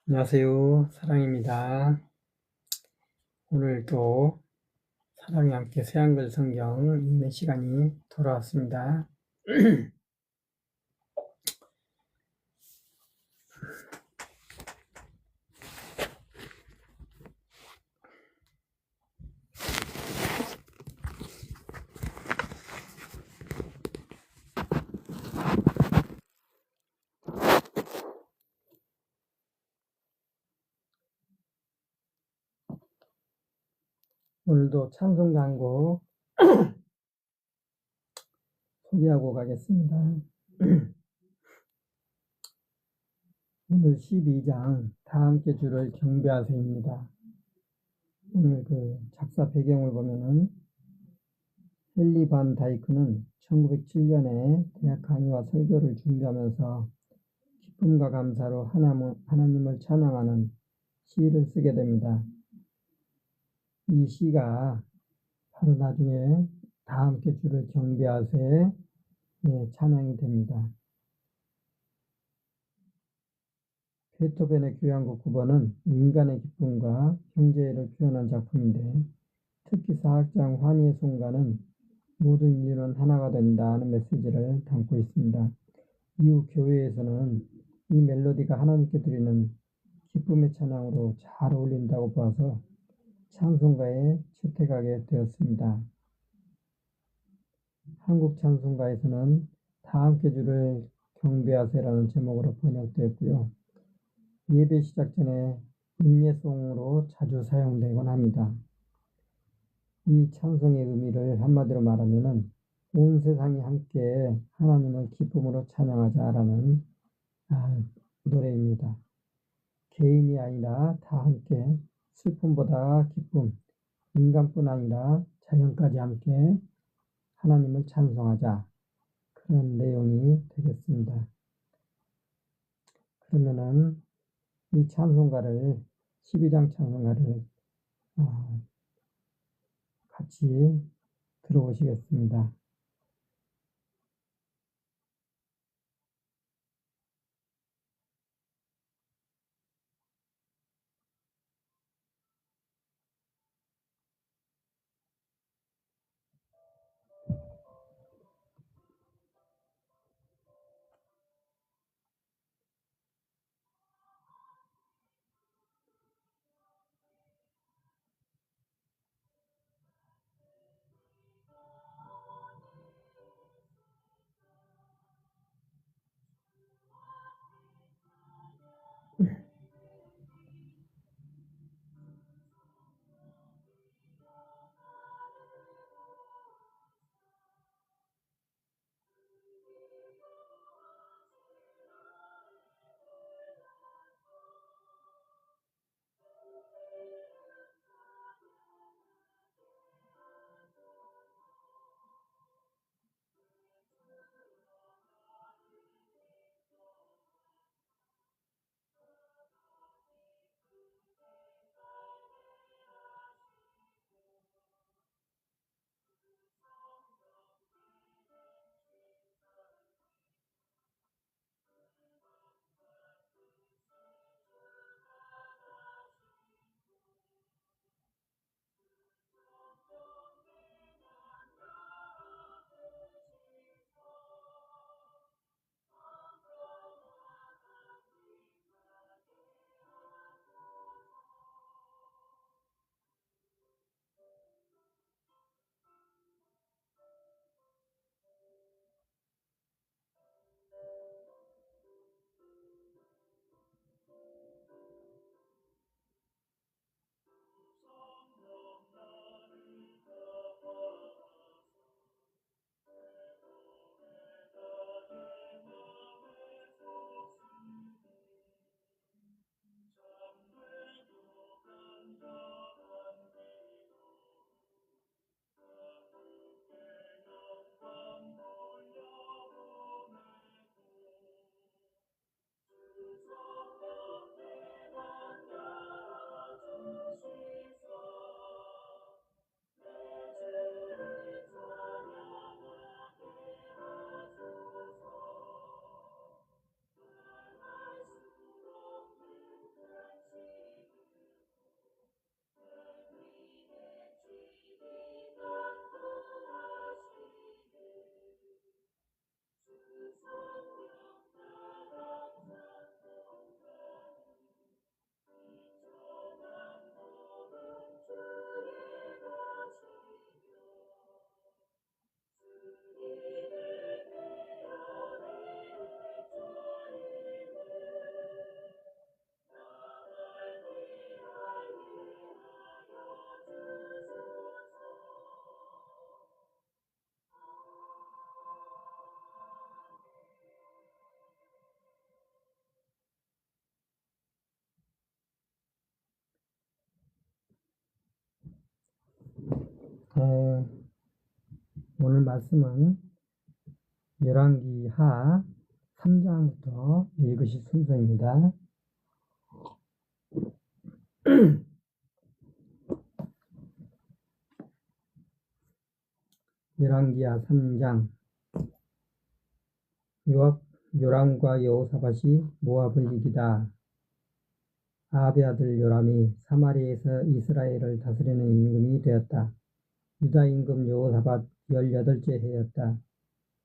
안녕하세요. 사랑입니다. 오늘도 사랑이 함께 새한글 성경 읽는 시간이 돌아왔습니다. 오늘도 찬송 광고 소개하고 가겠습니다. 오늘 12장 다 함께 주를 경배하세요입니다. 오늘 작사 배경을 보면은 헨리 반 다이크는 1907년에 대학 강의와 설교를 준비하면서 기쁨과 감사로 하나님을 찬양하는 시를 쓰게 됩니다. 이 시가 바로 나중에 다 함께 주를 경배하세 찬양이 됩니다. 베토벤의 교향곡 9번은 인간의 기쁨과 형제를 표현한 작품인데 특히 4악장 환희의 순간은 모든 인류는 하나가 된다는 메시지를 담고 있습니다. 이후 교회에서는 이 멜로디가 하나님께 드리는 기쁨의 찬양으로 잘 어울린다고 봐서 찬송가에 채택하게 되었습니다. 한국 찬송가에서는 다 함께 주를 경배하세라는 제목으로 번역되었고요. 예배 시작 전에 인예송으로 자주 사용되곤 합니다. 이 찬송의 의미를 한마디로 말하면 온 세상이 함께 하나님을 기쁨으로 찬양하자라는 노래입니다. 개인이 아니라 다 함께 슬픔보다 기쁨, 인간뿐 아니라 자연까지 함께 하나님을 찬송하자, 그런 내용이 되겠습니다. 그러면은 이 찬송가를 12장 찬송가를 같이 들어보시겠습니다. 오늘 말씀은 열왕기하 3장부터 읽으실 순서입니다. 열왕기하 3장. 요람과 여호사밧이 모압을 이기다. 아합의 아들 요람이 사마리아에서 이스라엘을 다스리는 임금이 되었다. 유다 임금 여호사밧 18째 해였다.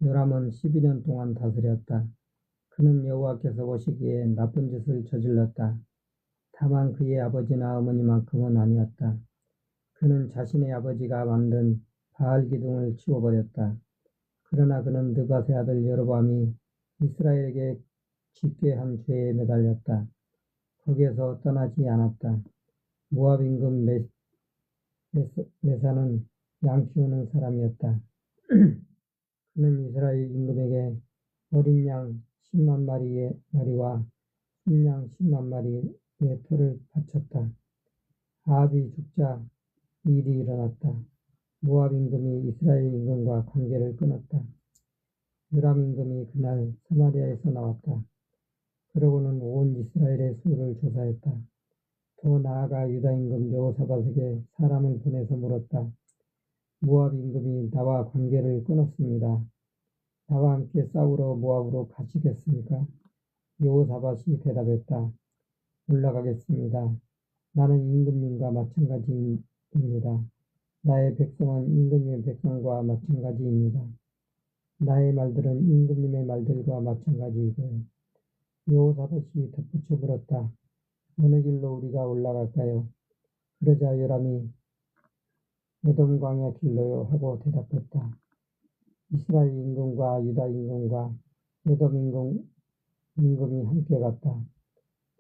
요람은 12년 동안 다스렸다. 그는 여호와께서 보시기에 나쁜 짓을 저질렀다. 다만 그의 아버지나 어머니만큼은 아니었다. 그는 자신의 아버지가 만든 바알 기둥을 치워버렸다. 그러나 그는 느밧의 아들 여로보암이 이스라엘에게 짓게 한 죄에 매달렸다. 거기에서 떠나지 않았다. 모압 임금 메사는 양 키우는 사람이었다. 그는 이스라엘 임금에게 어린 양 10만 마리와 순양 10만 마리의 터를 바쳤다. 아합이 죽자 일이 일어났다. 모압 임금이 이스라엘 임금과 관계를 끊었다. 요람 임금이 그날 사마리아에서 나왔다. 그러고는 온 이스라엘의 수를 조사했다. 더 나아가 유다 임금 여호사밧에게 사람을 보내서 물었다. 모압 임금이 나와 관계를 끊었습니다. 나와 함께 싸우러 모압으로 가시겠습니까? 여호사밧이 대답했다. 올라가겠습니다. 나는 임금님과 마찬가지입니다. 나의 백성은 임금님의 백성과 마찬가지입니다. 나의 말들은 임금님의 말들과 마찬가지이고요. 여호사밧이 덧붙여 물었다. 어느 길로 우리가 올라갈까요? 그러자 요람이 에돔 광야 길로요 하고 대답했다. 이스라엘 임금과 유다 임금과 에돔 임금이 함께 갔다.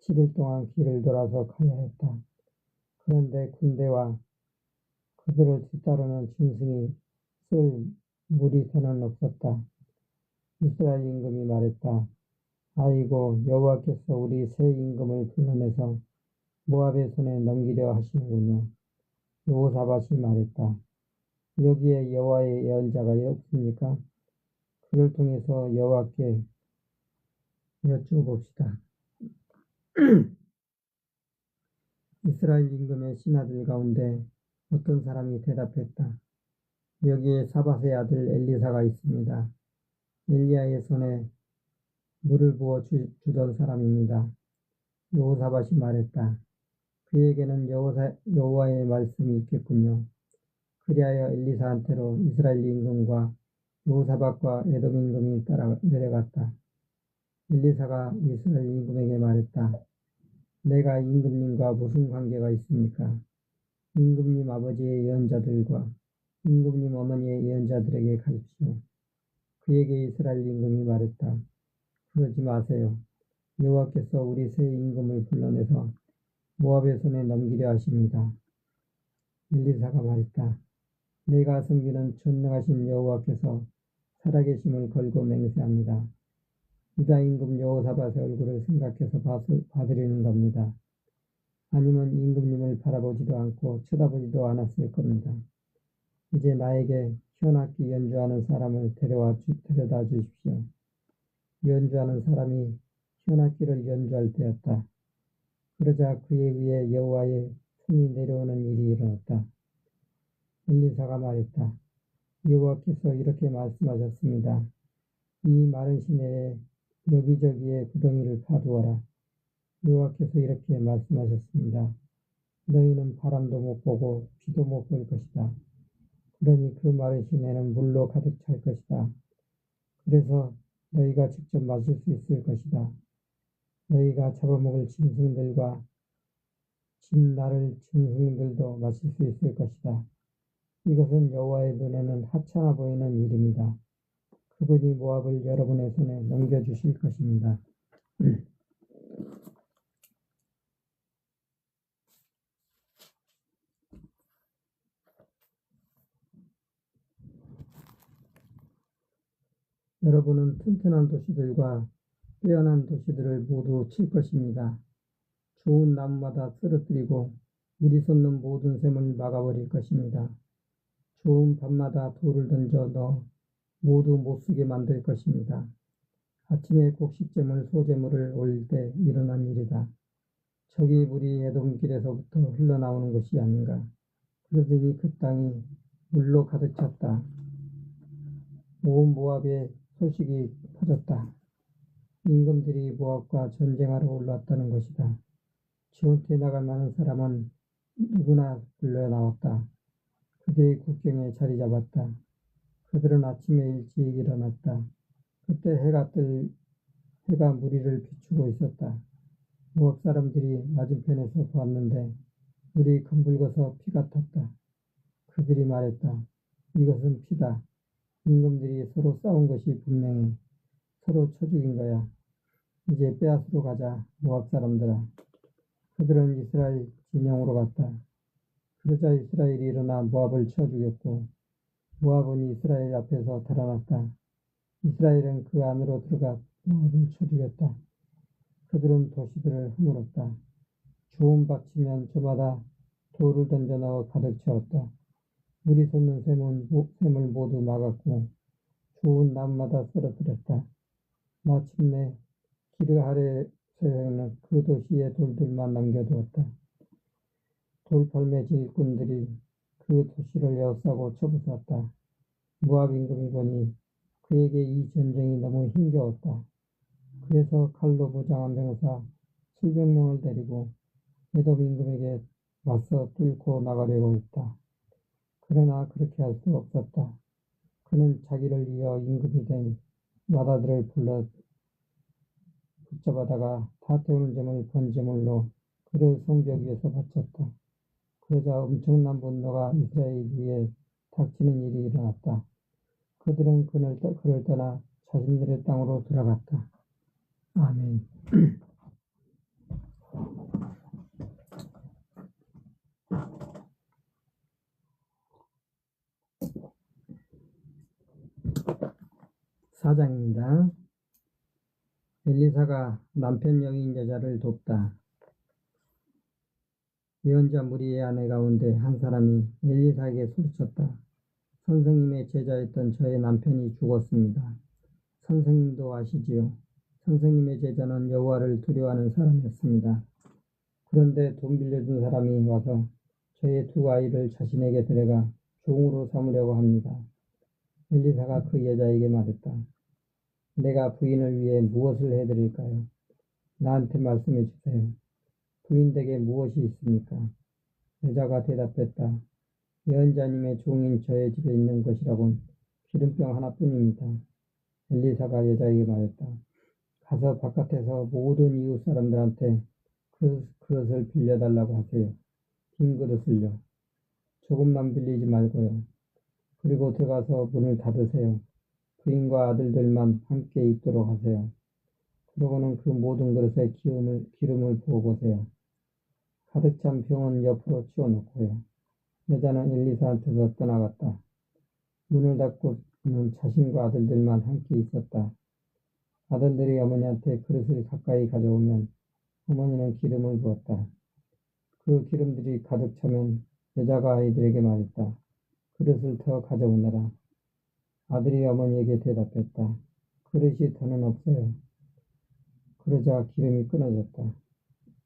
7일 동안 길을 돌아서 가야 했다. 그런데 군대와 그들을 뒤따르는 짐승이 쓸 무리선은 없었다. 이스라엘 임금이 말했다. 아이고, 여호와께서 우리 새 임금을 불러내서 모압의 손에 넘기려 하시는군요. 여호사밧이 말했다. 여기에 여호와의 예언자가 없습니까? 그를 통해서 여호와께 여쭈어봅시다. 이스라엘 임금의 신하들 가운데 어떤 사람이 대답했다. 여기에 사밧의 아들 엘리사가 있습니다. 엘리야의 손에 물을 부어 주던 사람입니다. 여호사밧이 말했다. 그에게는 여호와의 말씀이 있겠군요. 그리하여 엘리사한테로 이스라엘 임금과 여호사밧과 에돔 임금이 따라 내려갔다. 엘리사가 이스라엘 임금에게 말했다. 내가 임금님과 무슨 관계가 있습니까? 임금님 아버지의 예언자들과 임금님 어머니의 예언자들에게 가십시오. 그에게 이스라엘 임금이 말했다. 그러지 마세요. 여호와께서 우리 새 임금을 불러내서 모압의 손에 넘기려 하십니다. 엘리사가 말했다. 내가 섬기는 전능하신 여호와께서 살아계심을 걸고 맹세합니다. 유다 임금 여호사밧의 얼굴을 생각해서 봐드리는 겁니다. 아니면 임금님을 바라보지도 않고 쳐다보지도 않았을 겁니다. 이제 나에게 현악기 연주하는 사람을 데려다 주십시오. 연주하는 사람이 현악기를 연주할 때였다. 그러자 그에 의해 여호와의 손이 내려오는 일이 일어났다. 엘리사가 말했다. 여호와께서 이렇게 말씀하셨습니다. 이 마른 시내에 여기저기에 구덩이를 파두어라. 여호와께서 이렇게 말씀하셨습니다. 너희는 바람도 못 보고 비도 못 볼 것이다. 그러니 그 마른 시내는 물로 가득 찰 것이다. 그래서 너희가 직접 마실 수 있을 것이다. 너희가 잡아먹을 짐승들과 집 나를 짐승들도 마실 수 있을 것이다. 이것은 여호와의 눈에는 하찮아 보이는 일입니다. 그분이 모압을 여러분의 손에 넘겨주실 것입니다. 여러분은 튼튼한 도시들과 빼어난 도시들을 모두 칠 것입니다. 좋은 나무마다 쓰러뜨리고 물이 솟는 모든 샘을 막아버릴 것입니다. 좋은 밤마다 돌을 던져 넣어 모두 못쓰게 만들 것입니다. 아침에 곡식재물 소재물을 올릴 때 일어난 일이다. 저기 물이 에돔길에서부터 흘러나오는 것이 아닌가. 그러더니 그 땅이 물로 가득 찼다. 온 모압의 소식이 퍼졌다. 임금들이 모압과 전쟁하러 올라왔다는 것이다. 지원토에 나갈 만한 사람은 누구나 불려 나왔다. 그들의 국경에 자리 잡았다. 그들은 아침에 일찍 일어났다. 그때 해가 무리를 비추고 있었다. 모압 사람들이 맞은편에서 보았는데 물이 검붉어서 피 같았다. 그들이 말했다. 이것은 피다. 임금들이 서로 싸운 것이 분명해. 서로 쳐 죽인 거야. 이제 빼앗으러 가자, 모압 사람들아. 그들은 이스라엘 진영으로 갔다. 그러자 이스라엘이 일어나 모압을 쳐 죽였고 모압은 이스라엘 앞에서 달아났다. 이스라엘은 그 안으로 들어가 모압을 쳐 죽였다. 그들은 도시들을 허물었다. 좋은 밭이면 저마다 돌을 던져 넣어 가득 채웠다. 물이 솟는 샘을 모두 막았고 좋은 나무마다 쓰러뜨렸다. 마침내 기르하레스에는 그 도시의 돌들만 남겨두었다. 돌팔매 일꾼들이 그 도시를 에워싸고 쳐부수었다. 모압 임금이 보니 그에게 이 전쟁이 너무 힘겨웠다. 그래서 칼로 무장한 병사 수백 명을 데리고 에돔 임금에게 맞서 뚫고 나가려고 했다. 그러나 그렇게 할 수 없었다. 그는 자기를 이어 임금이 된 마다들을 불러 붙잡아다가 다 태우는 점을 번제물로 그를 성벽 위에서 바쳤다. 그러자 엄청난 분노가 이스라엘 위에 닥치는 일이 일어났다. 그들은 그를 떠나 자신들의 땅으로 돌아갔다. 아멘. 사장입니다. 엘리사가 남편 여인 여자를 돕다. 예언자 무리의 아내 가운데 한 사람이 엘리사에게 소리쳤다. 선생님의 제자였던 저의 남편이 죽었습니다. 선생님도 아시지요? 선생님의 제자는 여호와를 두려워하는 사람이었습니다. 그런데 돈 빌려준 사람이 와서 저의 두 아이를 자신에게 데려가 종으로 삼으려고 합니다. 엘리사가 그 여자에게 말했다. 내가 부인을 위해 무엇을 해드릴까요? 나한테 말씀해 주세요. 부인 댁에 무엇이 있습니까? 여자가 대답했다. 예언자님의 종인 저의 집에 있는 것이라곤 기름병 하나뿐입니다. 엘리사가 여자에게 말했다. 가서 바깥에서 모든 이웃 사람들한테 그릇을 빌려달라고 하세요. 빈 그릇을요. 조금만 빌리지 말고요. 그리고 들어가서 문을 닫으세요. 부인과 아들들만 함께 있도록 하세요. 그러고는 그 모든 그릇에 기름을 부어보세요. 가득 찬 병은 옆으로 치워놓고요. 여자는 엘리사한테서 떠나갔다. 문을 닫고는 자신과 아들들만 함께 있었다. 아들들이 어머니한테 그릇을 가까이 가져오면 어머니는 기름을 부었다. 그 기름들이 가득 차면 여자가 아이들에게 말했다. 그릇을 더 가져오너라. 아들이 어머니에게 대답했다. 그릇이 더는 없어요. 그러자 기름이 끊어졌다.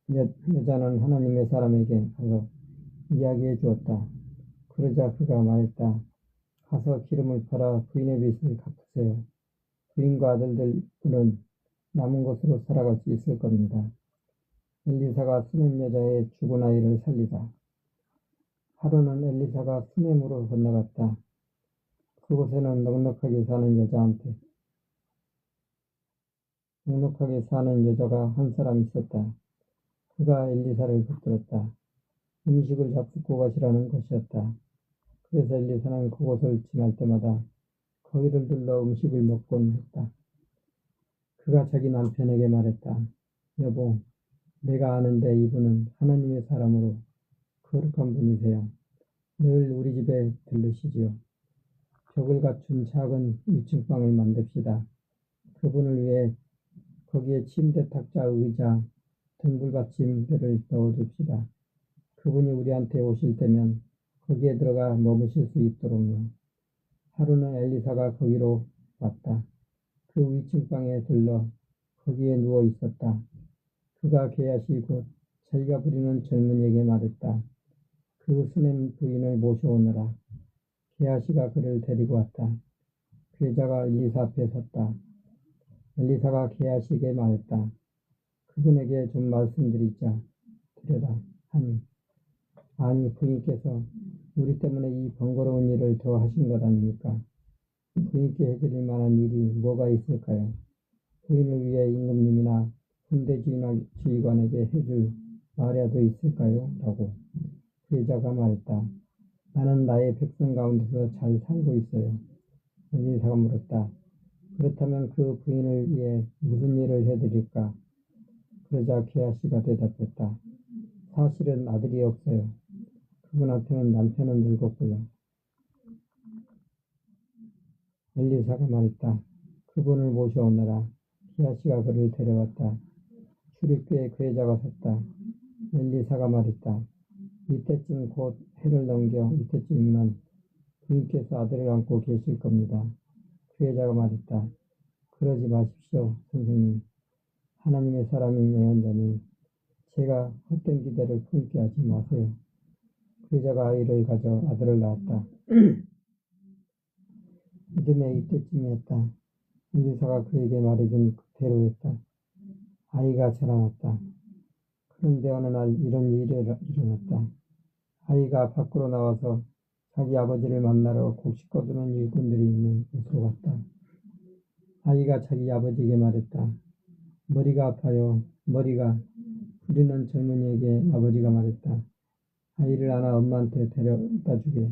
여자는 하나님의 사람에게 가서 이야기해 주었다. 그러자 그가 말했다. 가서 기름을 팔아 부인의 빚을 갚으세요. 부인과 아들들은 남은 것으로 살아갈 수 있을 겁니다. 엘리사가 수넴 여자의 죽은 아이를 살리다. 하루는 엘리사가 수넴으로 건너갔다. 그곳에는 넉넉하게 사는 여자가 한 사람 있었다. 그가 엘리사를 붙들었다. 음식을 잡수고 가시라는 것이었다. 그래서 엘리사는 그곳을 지날 때마다 거기를 둘러 음식을 먹곤 했다. 그가 자기 남편에게 말했다. 여보, 내가 아는데 이분은 하나님의 사람으로 거룩한 분이세요. 늘 우리 집에 들르시지요. 벽을 갖춘 작은 1층 방을 만듭시다. 그분을 위해 거기에 침대, 탁자, 의자, 등불받침들을 넣어둡시다. 그분이 우리한테 오실 때면 거기에 들어가 머무실 수 있도록요. 하루는 엘리사가 거기로 왔다. 그 위층 방에 들러 거기에 누워 있었다. 그가 게하시 곧 자기가 부리는 젊은이에게 말했다. 그 수냄 부인을 모셔오너라. 게하시가 그를 데리고 왔다. 괴자가 엘리사 앞에 섰다. 엘리사가 게하시에게 말했다. 그분에게 좀 말씀드리자 드려라 하니 아니 부인께서 우리 때문에 이 번거로운 일을 더 하신 것 아닙니까? 부인께 해드릴 만한 일이 뭐가 있을까요? 부인을 위해 임금님이나 군대지휘관에게 해줄 말이라도 있을까요? 라고 괴자가 말했다. 나는 나의 백성 가운데서 잘 살고 있어요. 엘리사가 물었다. 그렇다면 그 부인을 위해 무슨 일을 해드릴까? 그러자 게하시가 대답했다. 사실은 아들이 없어요. 그분한테는 남편은 늙었고요. 엘리사가 말했다. 그분을 모셔오너라. 게하시가 그를 데려왔다. 출입구에 괴자가 섰다. 엘리사가 말했다. 이때쯤 곧 해를 넘겨 이때쯤이면 부인께서 아들을 안고 계실 겁니다. 괴자가 말했다. 그러지 마십시오, 선생님. 하나님의 사람인 예언자니 제가 헛된 기대를 품게 하지 마세요. 괴자가 아이를 가져 아들을 낳았다. 이듬해 이때쯤이었다. 엘리사가 그에게 말해준 그대로 했다. 아이가 자라났다. 그런데 어느 날 이런 일이 일어났다. 아이가 밖으로 나와서 자기 아버지를 만나러 곡식 거두는 일꾼들이 있는 곳으로 갔다. 아이가 자기 아버지에게 말했다. 머리가 아파요. 머리가. 부리는 젊은이에게 아버지가 말했다. 아이를 안아 엄마한테 데려다 주게.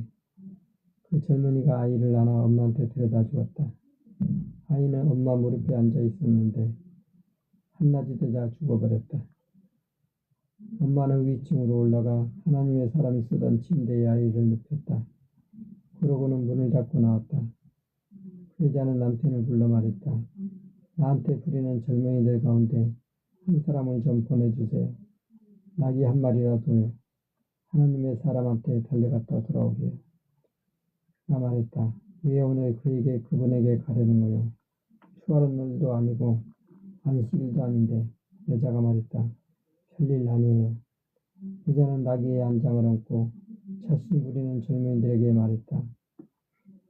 그 젊은이가 아이를 안아 엄마한테 데려다 주었다. 아이는 엄마 무릎에 앉아 있었는데 한낮이 되자 죽어버렸다. 엄마는 위층으로 올라가 하나님의 사람이 쓰던 침대에 아이를 눕혔다. 그러고는 문을 닫고 나왔다. 괴자는 남편을 불러 말했다. 나한테 부리는 젊은이들 가운데 한 사람을 좀 보내주세요. 낙이 한 마리라도요. 하나님의 사람한테 달려갔다 돌아오게요. 그가 말했다. 왜 오늘 그분에게 가려는 거요? 추하는 날도 아니고 안식일도 아닌데. 여자가 말했다. 별일 아니에요. 여자는 나귀의 안장을 얹고 자신 부리는 젊은이들에게 말했다.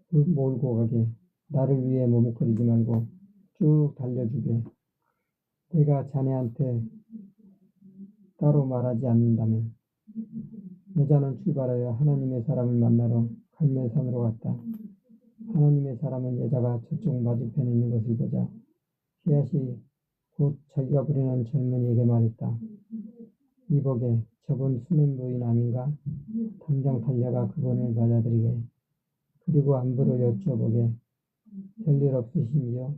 몰고 가게. 나를 위해 머뭇거리지 말고 쭉 달려주게. 내가 자네한테 따로 말하지 않는다면. 여자는 출발하여 하나님의 사람을 만나러 갈멜산으로 갔다. 하나님의 사람은 여자가 저쪽 맞은편에 있는 것을 보자 게하시 곧 자기가 부리는 젊은이에게 말했다. 이보게 저분 수냄 부인 아닌가? 당장 달려가 그분을 맞아들이게. 그리고 안부를 여쭤보게. 별일 없으시지요?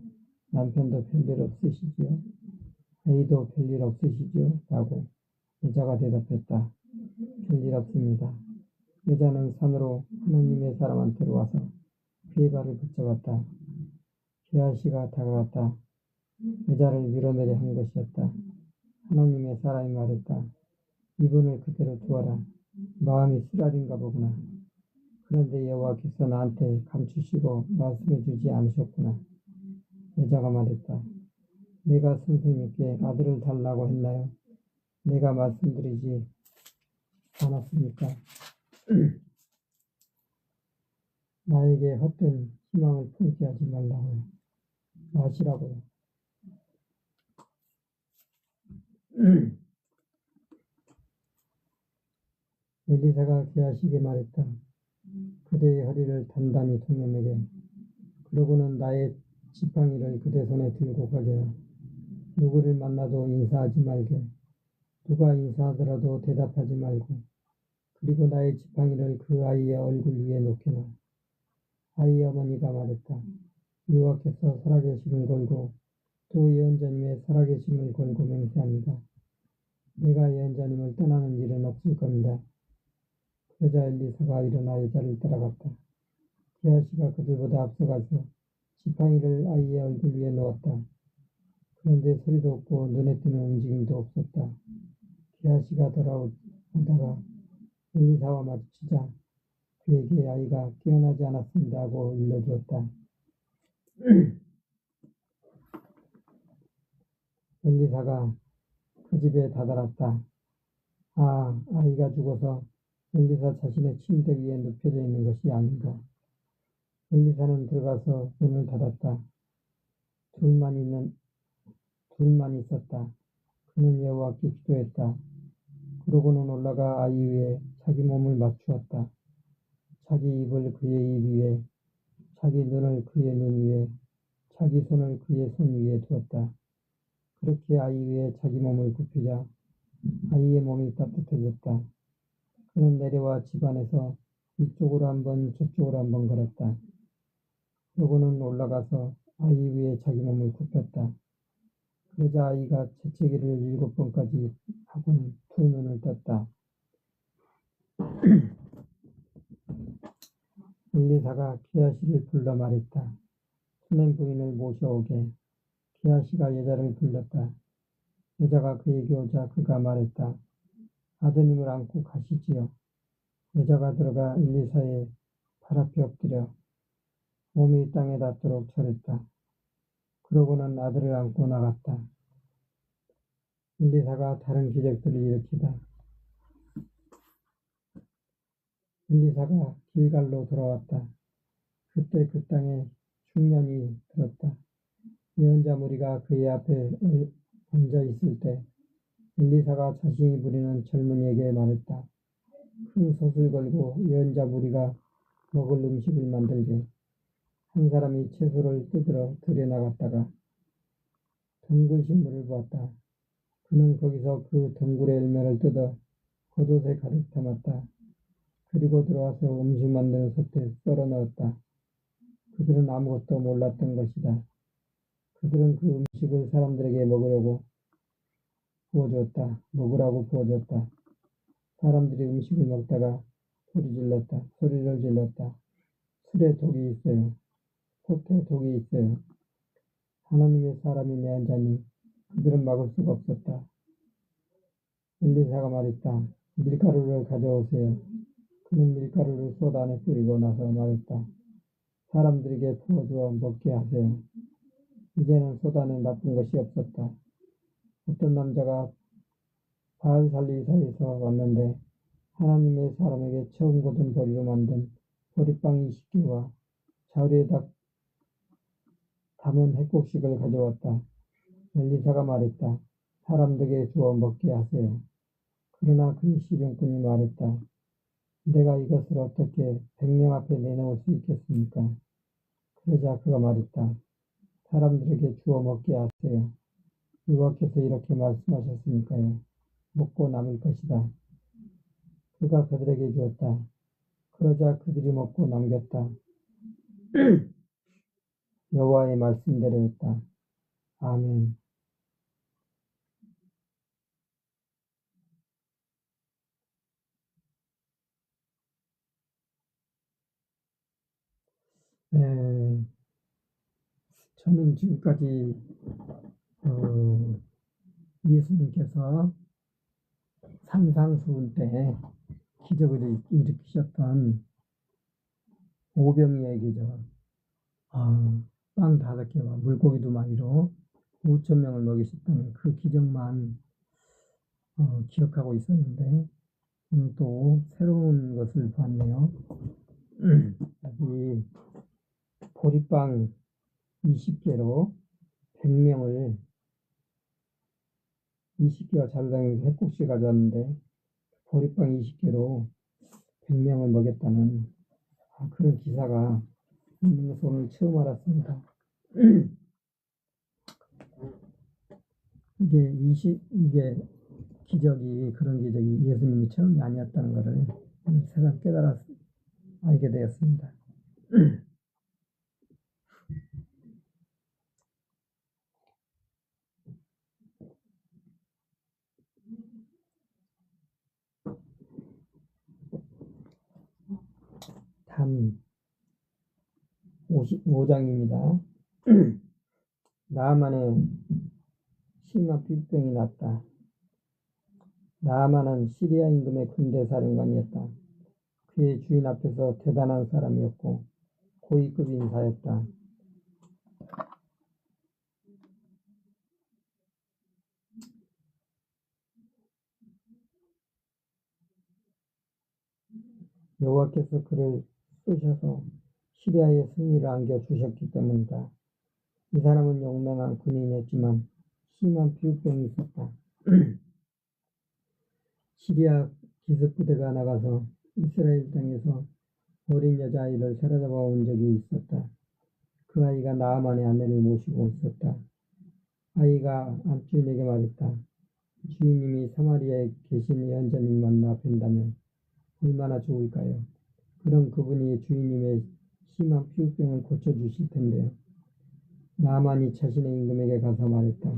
남편도 별일 없으시지요? 아이도 별일 없으시지요? 라고 여자가 대답했다. 별일 없습니다. 여자는 산으로 하나님의 사람한테로 와서 그의 발을 붙잡았다. 게하시가 다가갔다. 여자를 밀어내려 한 것이었다. 하나님의 사람이 말했다. 이분을 그대로 두어라. 마음이 쓰라린가 보구나. 그런데 여호와께서 나한테 감추시고 말씀해 주지 않으셨구나. 여자가 말했다. 내가 선생님께 아들을 달라고 했나요? 내가 말씀드리지 않았습니까? 나에게 헛된 희망을 품게 하지 말라고요. 마시라고요. 엘리사가 게하시에게 말했다. 그대의 허리를 단단히 동여매게. 그러고는 나의 지팡이를 그대 손에 들고 가게. 누구를 만나도 인사하지 말게. 누가 인사하더라도 대답하지 말고. 그리고 나의 지팡이를 그 아이의 얼굴 위에 놓게나. 아이의 어머니가 말했다. 여호와께서 살아계심을 걸고 또 예언자님의 살아계심을 걸고 맹세합니다. 내가 예언자님을 떠나는 일은 없을 겁니다. 그러자 엘리사가 일어나 여자를 따라갔다. 게하시가 그들보다 앞서가서 지팡이를 아이의 얼굴 위에 놓았다. 그런데 소리도 없고 눈에 띄는 움직임도 없었다. 게하시가 돌아오다가 엘리사와 마주치자 그에게 아이가 깨어나지 않았습니다 하고 일러주었다. 엘리사가 그 집에 다다랐다. 아이가 죽어서 엘리사 자신의 침대 위에 눕혀져 있는 것이 아닌가. 엘리사는 들어가서 문을 닫았다. 둘만 있었다. 그는 여호와께 기도했다. 그러고는 올라가 아이 위에 자기 몸을 맞추었다. 자기 입을 그의 입 위에, 자기 눈을 그의 눈 위에, 자기 손을 그의 손 위에 두었다. 그렇게 아이 위에 자기 몸을 굽히자 아이의 몸이 따뜻해졌다. 그는 내려와 집 안에서 이쪽으로 한번 저쪽으로 한번 걸었다. 그러고는 올라가서 아이 위에 자기 몸을 굽혔다. 그러자 아이가 재채기를 7번까지 하고는 두 눈을 떴다. 엘리사가 게하시를 불러 말했다. 수냄 부인을 모셔오게. 게하시가 여자를 불렀다. 여자가 그에게 오자 그가 말했다. 아드님을 안고 가시지요. 여자가 들어가 엘리사의 발 앞에 엎드려 몸이 땅에 닿도록 절했다. 그러고는 아들을 안고 나갔다. 엘리사가 다른 기적들을 일으키다. 엘리사가 길갈로 돌아왔다. 그때 그 땅에 흉년이 들었다. 예언자 무리가 그의 앞에 앉아 있을 때 엘리사가 자신이 부리는 젊은이에게 말했다. 큰 솥을 걸고 예언자 무리가 먹을 음식을 만들게. 한 사람이 채소를 뜯으러 들에 나갔다가 덩굴 식물을 보았다. 그는 거기서 그 덩굴의 열매를 뜯어 겉옷에 가득 담았다. 그리고 들어와서 음식 만드는 솥에 썰어 넣었다. 그들은 아무것도 몰랐던 것이다. 그들은 그 음식을 사람들에게 먹으라고 부어주었다. 사람들이 음식을 먹다가 소리를 질렀다. 술에 독이 있어요. 솥에 독이 있어요. 하나님의 사람이 내한 자니 그들은 막을 수가 없었다. 엘리사가 말했다. 밀가루를 가져오세요. 그는 밀가루를 솥 안에 뿌리고 나서 말했다. 사람들에게 부어주어 먹게 하세요. 이제는 솥 안에 나쁜 것이 없었다. 어떤 남자가 바알살리 사이에서 왔는데 하나님의 사람에게 처음 거둔 보리로 만든 보리빵 20개와 자루에다 담은 핵곡식을 가져왔다. 엘리사가 말했다. 사람들에게 주어 먹게 하세요. 그러나 그의 시병꾼이 말했다. 내가 이것을 어떻게 100명 앞에 내놓을 수 있겠습니까? 그러자 그가 말했다. 사람들에게 주어 먹게 하세요. 여호와께서 이렇게 말씀하셨으니까요. 먹고 남을 것이다. 그가 그들에게 주었다. 그러자 그들이 먹고 남겼다. 여호와의 말씀대로였다. 아멘. 네, 저는 지금까지 예수님께서 산상수훈 때 기적을 일으키셨던 오병이어의 기적, 빵 5개와 물고기 2마리로 5,000명을 먹이셨다는 그 기적만 기억하고 있었는데 또 새로운 것을 봤네요. 여기 보리빵 20개로 100명을 20개와 자루당에서 핵국수 가져왔는데 보리빵 20개로 100명을 먹였다는 그런 기사가 있는 것을 오늘 처음 알았습니다. 이게 그런 기적이 예수님이 처음이 아니었다는 것을 새삼 알게 되었습니다. 단 55장입니다. 나아만의 심한 삐병이 났다. 나아만은 시리아 임금의 군대 사령관이었다. 그의 주인 앞에서 대단한 사람이었고 고위급 인사였다. 여호와께서 그를 쏘셔서 시리아의 승리를 안겨주셨기 때문이다. 이 사람은 용맹한 군인이었지만 심한 피부병이 있었다. 시리아 기습부대가 나가서 이스라엘 땅에서 어린 여자아이를 사로잡아 온 적이 있었다. 그 아이가 나아만의 아내를 모시고 있었다. 아이가 안주인에게 말했다. 주인님이 사마리아에 계신 예언자님 만나 뵌다면 얼마나 좋을까요? 그럼 그분이 주인님의 심한 피부병을 고쳐주실 텐데요. 나아만이 자신의 임금에게 가서 말했다.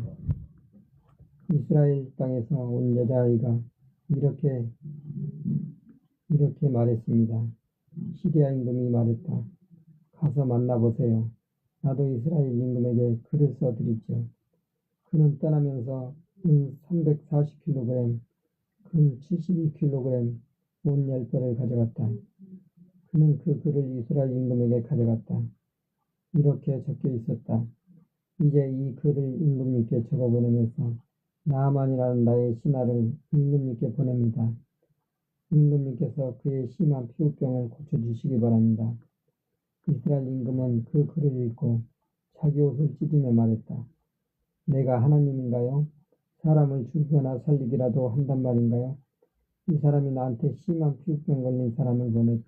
이스라엘 땅에서 온 여자아이가 이렇게 말했습니다. 시리아 임금이 말했다. 가서 만나보세요. 나도 이스라엘 임금에게 글을 써드리죠. 그는 떠나면서 은 340kg, 금 72kg, 옷 10벌을 가져갔다. 그는 그 글을 이스라엘 임금에게 가져갔다. 이렇게 적혀 있었다. 이제 이 글을 임금님께 적어보내면서 나아만이라는 나의 신하를 임금님께 보냅니다. 임금님께서 그의 심한 피부병을 고쳐주시기 바랍니다. 이스라엘 임금은 그 글을 읽고 자기 옷을 찢으며 말했다. 내가 하나님인가요? 사람을 죽이거나 살리기라도 한단 말인가요? 이 사람이 나한테 심한 피부병 걸린 사람을 보내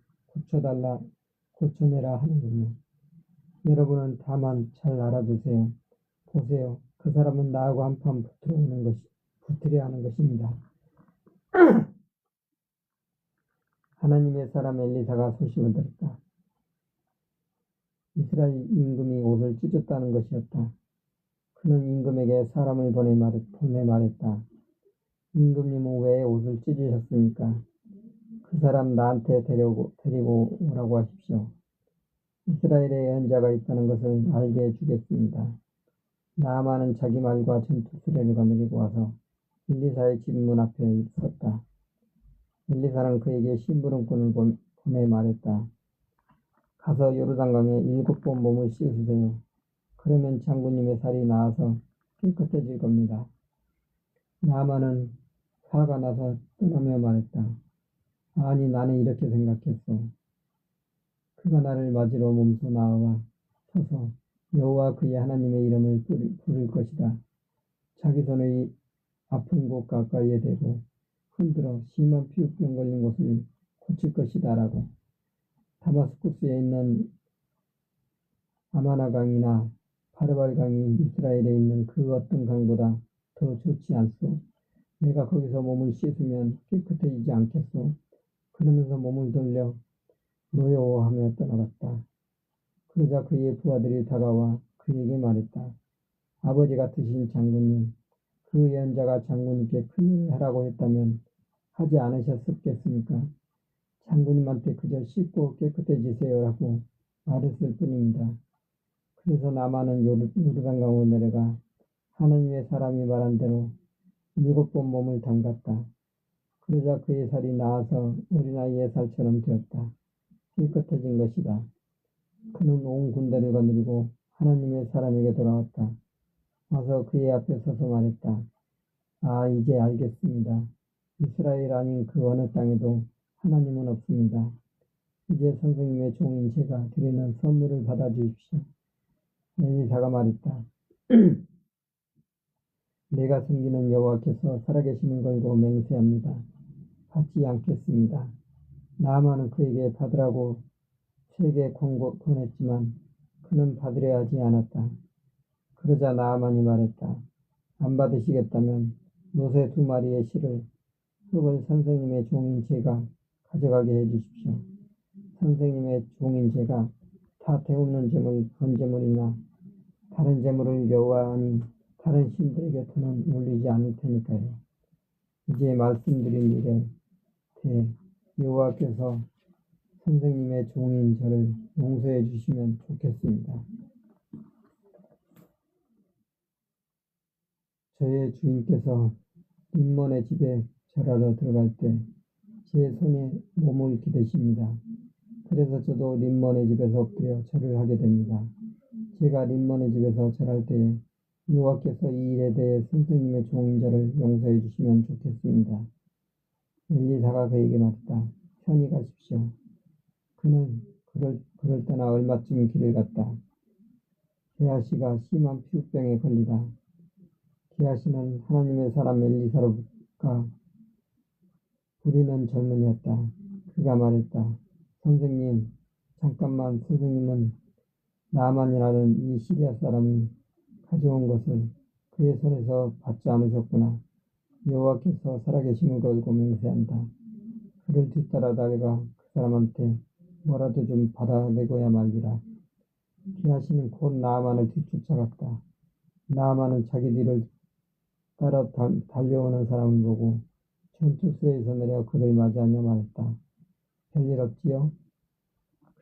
고쳐내라 하는군요. 여러분은 다만 잘 알아두세요. 보세요. 그 사람은 나하고 한판 붙으려 하는 것입니다. 하나님의 사람 엘리사가 소식을 들었다. 이스라엘 임금이 옷을 찢었다는 것이었다. 그는 임금에게 사람을 보내 말했다. 임금님은 왜 옷을 찢으셨습니까? 그 사람 나한테 데리고 오라고 하십시오. 이스라엘에 예언자가 있다는 것을 알게 해주겠습니다. 나아만은 자기 말과 전투 수레를 거느리고 와서 엘리사의 집 문 앞에 섰다. 엘리사는 그에게 심부름꾼을 보내 말했다. 가서 요르단강에 7번 몸을 씻으세요. 그러면 장군님의 살이 나아서 깨끗해질 겁니다. 나아만은 화가 나서 떠나며 말했다. 아니 나는 이렇게 생각했어. 그가 나를 맞으러 몸소 나와 서서 여호와 그의 하나님의 이름을 부를 것이다. 자기 손의 아픈 곳 가까이에 대고 흔들어 심한 피부병 걸린 곳을 고칠 것이다 라고. 다마스쿠스에 있는 아마나강이나 바르발강이 이스라엘에 있는 그 어떤 강보다 더 좋지 않소. 내가 거기서 몸을 씻으면 깨끗해지지 않겠소. 그러면서 몸을 돌려 노여워하며 떠나갔다. 그러자 그의 부하들이 다가와 그에게 말했다. 아버지 같으신 장군님, 그 예언자가 장군님께 큰일을 하라고 했다면 하지 않으셨겠습니까? 장군님한테 그저 씻고 깨끗해지세요라고 말했을 뿐입니다. 그래서 나만은 요르단강으로 내려가 하나님의 사람이 말한 대로 7번 몸을 담갔다. 그러자 그의 살이 나아서 어린아이의 살처럼 되었다. 깨끗해진 것이다. 그는 온 군대를 거느리고 하나님의 사람에게 돌아왔다. 와서 그의 앞에 서서 말했다. 아, 이제 알겠습니다. 이스라엘 아닌 그 어느 땅에도 하나님은 없습니다. 이제 선생님의 종인 제가 드리는 선물을 받아주십시오. 엘리사가 말했다. 내가 섬기는 여호와께서 살아계시는 걸로 맹세합니다. 받지 않겠습니다. 나아만은 그에게 받으라고 3개 권했지만 그는 받으려 하지 않았다. 그러자 나아만이 말했다. 안 받으시겠다면 노새 2마리의 실을 흙을 선생님의 종인 제가 가져가게 해주십시오. 선생님의 종인 제가 다 태우는 제물, 번제물이나 다른 제물을 여호와 아닌 다른 신들에게 더는 올리지 않을 테니까요. 이제 말씀드린 일에 대해 여호와께서 선생님의 종인 저를 용서해 주시면 좋겠습니다. 저의 주인께서 림몬의 집에 절하러 들어갈 때 제 손에 몸을 기대십니다. 그래서 저도 림몬의 집에서 엎드려 절을 하게 됩니다. 제가 림몬의 집에서 절할 때에 여호와께서 이 일에 대해 선생님의 종인 저를 용서해 주시면 좋겠습니다. 엘리사가 그에게 말했다. 편히 가십시오. 그는 그럴 때나 얼마쯤 길을 갔다. 게하시가 심한 피부병에 걸리다. 게하시는 하나님의 사람 엘리사로가 부리는 젊은이였다. 그가 말했다. 선생님, 잠깐만 선생님은 나아만이라는 이 시리아 사람이 가져온 것을 그의 손에서 받지 않으셨구나. 여호와께서 살아계심을 걸고 맹세한다. 그를 뒤따라 달려가 그 사람한테 뭐라도 좀 받아내고야 말리라. 게하시는 곧 나아만을 뒤쫓아갔다. 나아만은 자기 뒤를 따라 달려오는 사람을 보고 전투수에서 내려 그를 맞이하며 말했다. 별일 없지요?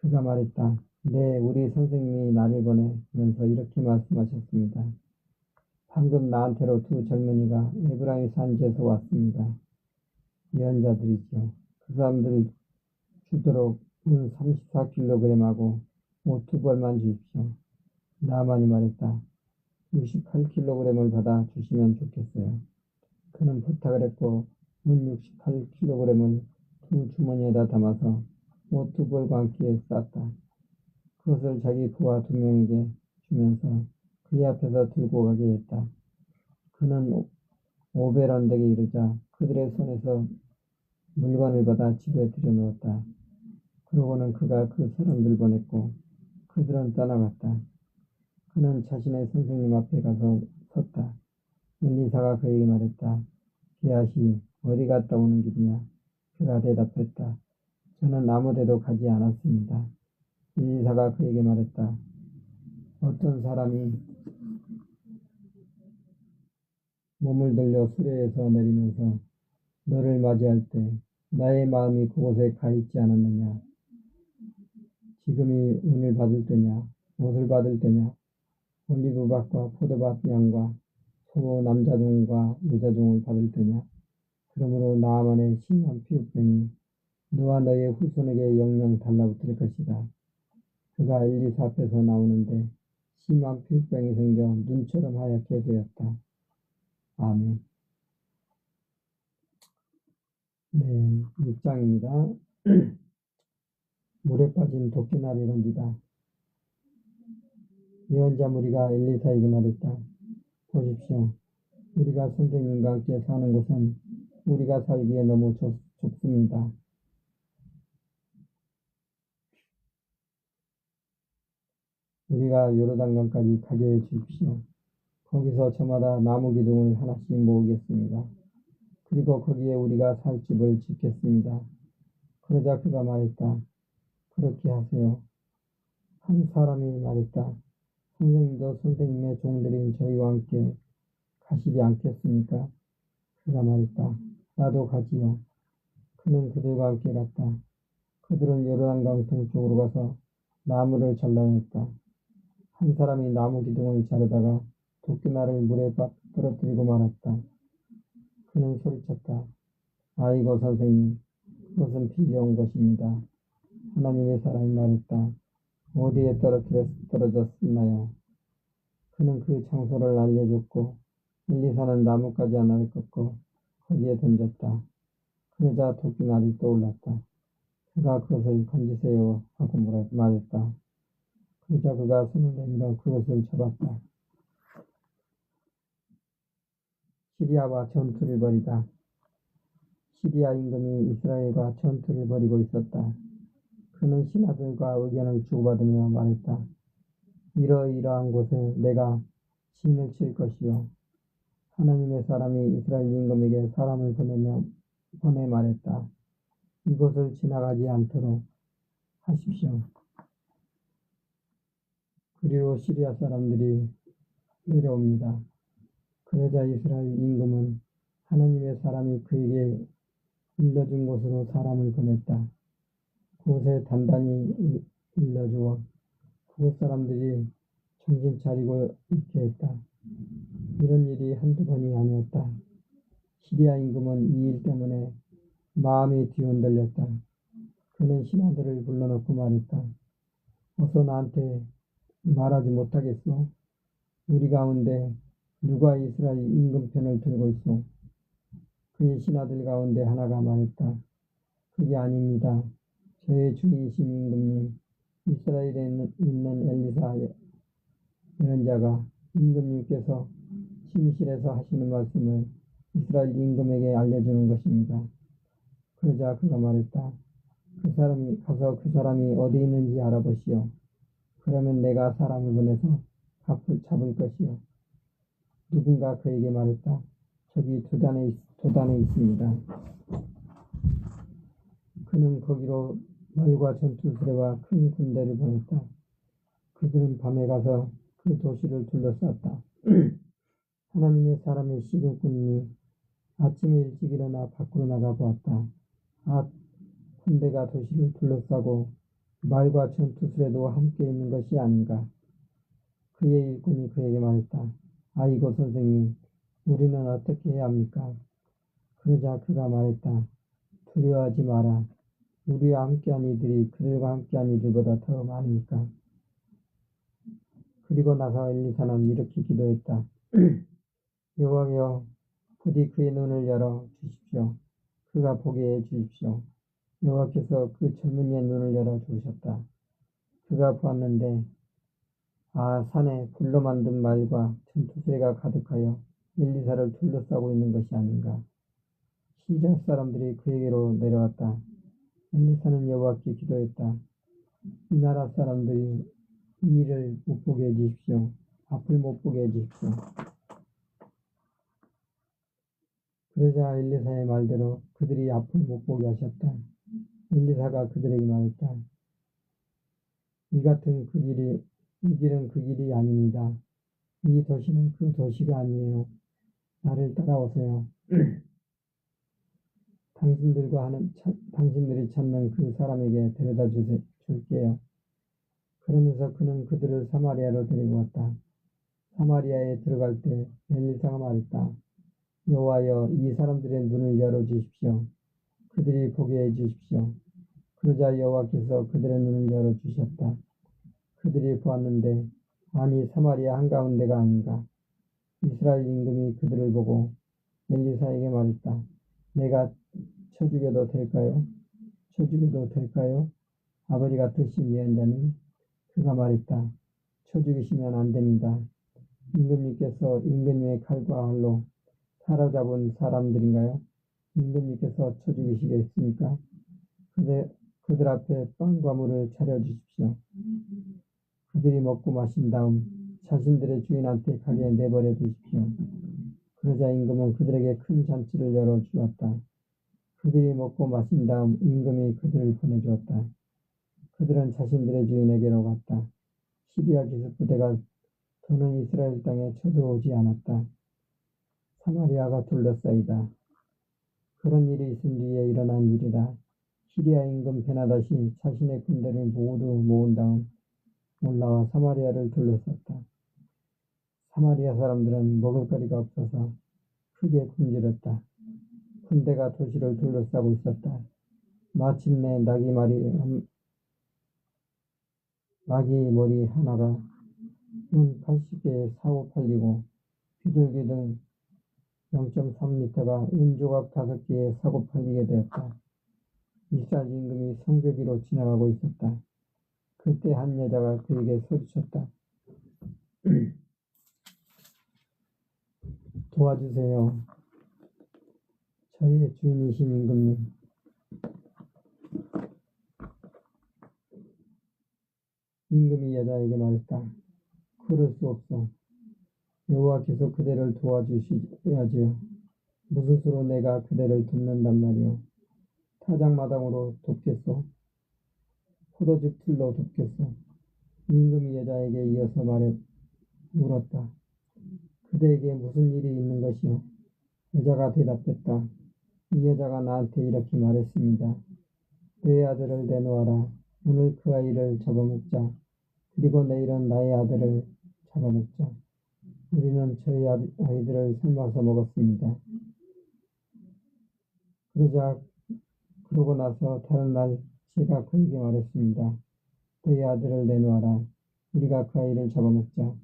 그가 말했다. 네, 우리 선생님이 나를 보내면서 이렇게 말씀하셨습니다. 방금 나한테로 두 젊은이가 에브라임 산지에서 왔습니다. 예언자들이죠. 그 사람들 주도록 은 34kg하고 옷 2벌만 주십시오. 나만이 말했다. 68kg을 받아 주시면 좋겠어요. 그는 부탁을 했고 은 68kg을 두 주머니에다 담아서 옷 2벌과 함께 쌌다. 그것을 자기 부하 2명에게 주면서 그의 앞에서 들고 가게 했다. 그는 오벨 언덕에 이르자 그들의 손에서 물건을 받아 집에 들여놓았다. 그러고는 그가 그 사람들 보냈고 그들은 떠나갔다. 그는 자신의 선생님 앞에 가서 섰다. 엘리사가 그에게 말했다. 게하시 어디 갔다 오는 길이냐? 그가 대답했다. 저는 아무데도 가지 않았습니다. 엘리사가 그에게 말했다. 어떤 사람이 몸을 들려 수레에서 내리면서 너를 맞이할 때 나의 마음이 그곳에 가 있지 않았느냐? 지금이 은을 받을 때냐? 옷을 받을 때냐? 올리브밭과 포도밭 양과 소 남자종과 여자종을 받을 때냐? 그러므로 나아만의 심한 피부병이 너와 너의 후손에게 영영 달라붙을 것이다. 그가 엘리사 앞에서 나오는데 심한 피부병이 생겨 눈처럼 하얗게 되었다. 아멘. 네, 6장입니다. 물에 빠진 도끼날을 던지다. 예언자 무리가 엘리사에게 말했다. 보십시오. 우리가 선생님과 함께 사는 곳은 우리가 살기에 너무 좁습니다. 우리가 요르단강까지 가게 해 주십시오. 거기서 저마다 나무 기둥을 하나씩 모으겠습니다. 그리고 거기에 우리가 살 집을 짓겠습니다. 그러자 그가 말했다. 그렇게 하세요. 한 사람이 말했다. 선생님도 선생님의 종들인 저희와 함께 가시지 않겠습니까? 그가 말했다. 나도 가지요. 그는 그들과 함께 갔다. 그들은 요르단강 동쪽으로 가서 나무를 잘라냈다. 한 사람이 나무 기둥을 자르다가 도끼날을 물에 떨어뜨리고 말았다. 그는 소리쳤다. 아이고 선생님, 그것은 빌려온 것입니다. 하나님의 사람이 말했다. 어디에 떨어졌나요? 그는 그 장소를 알려줬고 엘리사는 나뭇가지 하나를 꺾고 거기에 던졌다. 그러자 도끼날이 떠올랐다. 그가 그것을 건지세요 하고 말했다. 그러자 그가 손을 내밀어 그것을 잡았다. 시리아와 전투를 벌이다. 시리아 임금이 이스라엘과 전투를 벌이고 있었다. 그는 신하들과 의견을 주고받으며 말했다. 이러이러한 곳에 내가 진을 칠 것이요. 하나님의 사람이 이스라엘 임금에게 사람을 보내 말했다. 이곳을 지나가지 않도록 하십시오. 그리고 시리아 사람들이 내려옵니다. 그러자 이스라엘 임금은 하나님의 사람이 그에게 일러준 곳으로 사람을 보냈다. 그곳에 단단히 일러주어 그곳 사람들이 정신 차리고 있게 했다. 이런 일이 한두 번이 아니었다. 시리아 임금은 이 일 때문에 마음이 뒤흔들렸다. 그는 신하들을 불러놓고 말했다. 어서 나한테 말하지 못하겠소? 우리 가운데 누가 이스라엘 임금 편을 들고 있소? 그의 신하들 가운데 하나가 말했다. 그게 아닙니다. 저의 주인이신 임금님, 이스라엘에 있는 엘리사 예언자가 임금님께서 침실에서 하시는 말씀을 이스라엘 임금에게 알려주는 것입니다. 그러자 그가 말했다. 가서 그 사람이 어디 있는지 알아보시오. 그러면 내가 사람을 보내서 잡을 것이요. 누군가 그에게 말했다. 저기 도단에 있습니다. 그는 거기로 말과 전투수레와 큰 군대를 보냈다. 그들은 밤에 가서 그 도시를 둘러쌌다. 하나님의 사람의 시근꾼이 아침에 일찍 일어나 밖으로 나가 보았다. 군대가 도시를 둘러싸고 말과 전투수레도 함께 있는 것이 아닌가. 그의 일꾼이 그에게 말했다. 아이고 선생님, 우리는 어떻게 해야 합니까? 그러자 그가 말했다. 두려워하지 마라. 우리와 함께한 이들이 그들과 함께한 이들보다 더 많으니까. 그리고 나서 엘리사는 이렇게 기도했다. 여호와여, 부디 그의 눈을 열어 주십시오. 그가 보게 해 주십시오. 여호와께서 그 젊은이의 눈을 열어 주셨다. 그가 보았는데 산에 불로 만든 말과 전투수레가 가득하여 엘리사를 둘러싸고 있는 것이 아닌가. 시리아 사람들이 그에게로 내려왔다. 엘리사는 여호와께 기도했다. 이 나라 사람들이 이 일을 못 보게 해주십시오. 앞을 못 보게 해주십시오. 그러자 엘리사의 말대로 그들이 앞을 못 보게 하셨다. 엘리사가 그들에게 말했다. 이 길은 그 길이 아닙니다. 이 도시는 그 도시가 아니에요. 나를 따라오세요. 당신들이 찾는 그 사람에게 데려다 줄게요. 그러면서 그는 그들을 사마리아로 데리고 왔다. 사마리아에 들어갈 때 엘리사가 말했다. 여호와여, 이 사람들의 눈을 열어주십시오. 그들이 보게 해주십시오. 그러자 여호와께서 그들의 눈을 열어주셨다. 그들이 보았는데 아니 사마리아 한가운데가 아닌가. 이스라엘 임금이 그들을 보고 엘리사에게 말했다. 내가 쳐 죽여도 될까요? 쳐 죽여도 될까요? 아버지 같으신 예언자님, 그가 말했다. 쳐 죽이시면 안 됩니다. 임금님께서 임금님의 칼과 활로 사로잡은 사람들인가요? 임금님께서 쳐 죽이시겠습니까? 그들 앞에 빵과 물을 차려주십시오. 그들이 먹고 마신 다음 자신들의 주인한테 가게 내버려 두십시오. 그러자 임금은 그들에게 큰 잔치를 열어주었다. 그들이 먹고 마신 다음 임금이 그들을 보내주었다. 그들은 자신들의 주인에게로 갔다. 시리아 기습 부대가 더는 이스라엘 땅에 쳐들어오지 않았다. 사마리아가 둘러싸이다. 그런 일이 있은 뒤에 일어난 일이다. 시리아 임금 베나다시 자신의 군대를 모두 모은 다음 올라와 사마리아를 둘러쌌다. 사마리아 사람들은 먹을거리가 없어서 크게 굶주렸다. 군대가 도시를 둘러싸고 있었다. 마침내 나귀 머리 하나가 은 80개에 사고 팔리고 비둘기등 0.3m가 은 조각 5개에 사고 팔리게 되었다. 이스라엘 임금이 성벽위로 지나가고 있었다. 그때 한 여자가 그에게 소리쳤다. 도와주세요. 저의 주인이신 임금님. 임금이 여자에게 말했다. 그럴 수 없어. 여호와께서 그대를 도와주셔야지요. 무슨 수로 내가 그대를 돕는단 말이오. 타작마당으로 돕겠소? 포도즙 틀로 돕겠소? 임금이 여자에게 이어서 물었다. 그대에게 무슨 일이 있는 것이오? 여자가 대답했다. 이 여자가 나한테 이렇게 말했습니다. 내 아들을 내놓아라. 오늘 그 아이를 잡아먹자. 그리고 내일은 나의 아들을 잡아먹자. 우리는 저희 아이들을 삶아서 먹었습니다. 그러자 그러고 나서 다른 날 제가 그에게 말했습니다. 너희 아들을 내놓아라. 우리가 그 아이를 잡아먹자.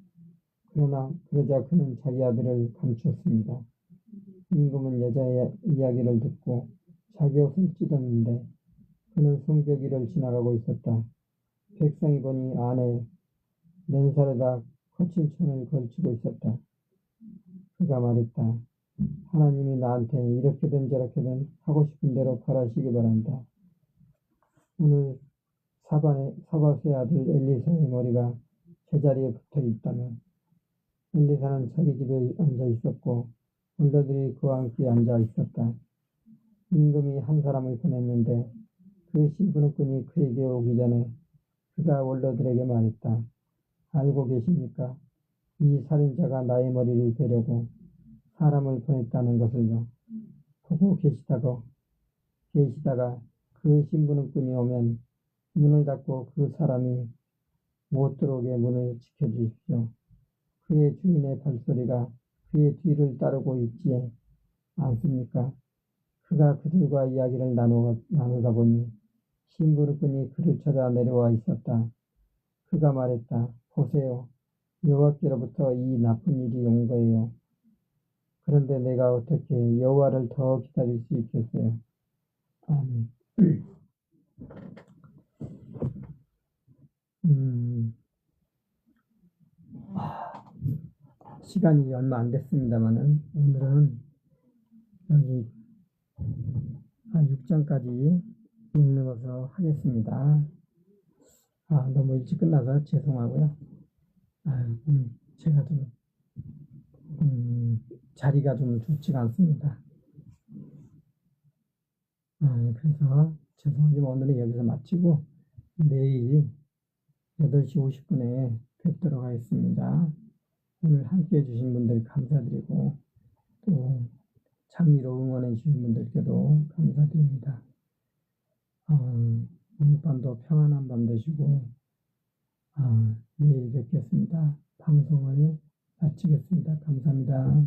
그러자 그는 자기 아들을 감추었습니다. 임금은 여자의 이야기를 듣고 자기 옷을 찢었는데 그는 성벽 위를 지나가고 있었다. 백성이 보니 안에 맨살에다 거친 천을 걸치고 있었다. 그가 말했다. 하나님이 나한테 이렇게든 저렇게든 하고 싶은 대로 벌하시기 바란다. 오늘 사밧의 아들 엘리사의 머리가 제자리에 붙어 있다면 엘리사는 자기 집에 앉아 있었고 원로들이 그와 함께 앉아 있었다. 임금이 한 사람을 보냈는데 그 신분꾼이 그에게 오기 전에 그가 원로들에게 말했다. 알고 계십니까? 이 살인자가 나의 머리를 베려고 사람을 보냈다는 것을요. 보고 계시다가 그 신분꾼이 오면 문을 닫고 그 사람이 못 들어오게 문을 지켜주십시오. 그의 주인의 발소리가 그의 뒤를 따르고 있지 않습니까? 그가 그들과 이야기를 나누다 보니 신부꾼이 그를 찾아 내려와 있었다. 그가 말했다. 보세요. 여호와께로부터 이 나쁜 일이 온 거예요. 그런데 내가 어떻게 여호와를 더 기다릴 수 있겠어요? 아멘. 시간이 얼마 안 됐습니다만은 오늘은 여기 6장까지 읽는 것으로 하겠습니다. 너무 일찍 끝나서 죄송하고요. 제가 좀 자리가 좀 좋지가 않습니다. 그래서 죄송하지만 오늘은 여기서 마치고 내일 8시 50분에 뵙도록 하겠습니다. 오늘 함께 해주신 분들 감사드리고 또 장미로 응원해 주신 분들께도 감사드립니다. 오늘 밤도 평안한 밤 되시고 내일 뵙겠습니다. 방송을 마치겠습니다. 감사합니다.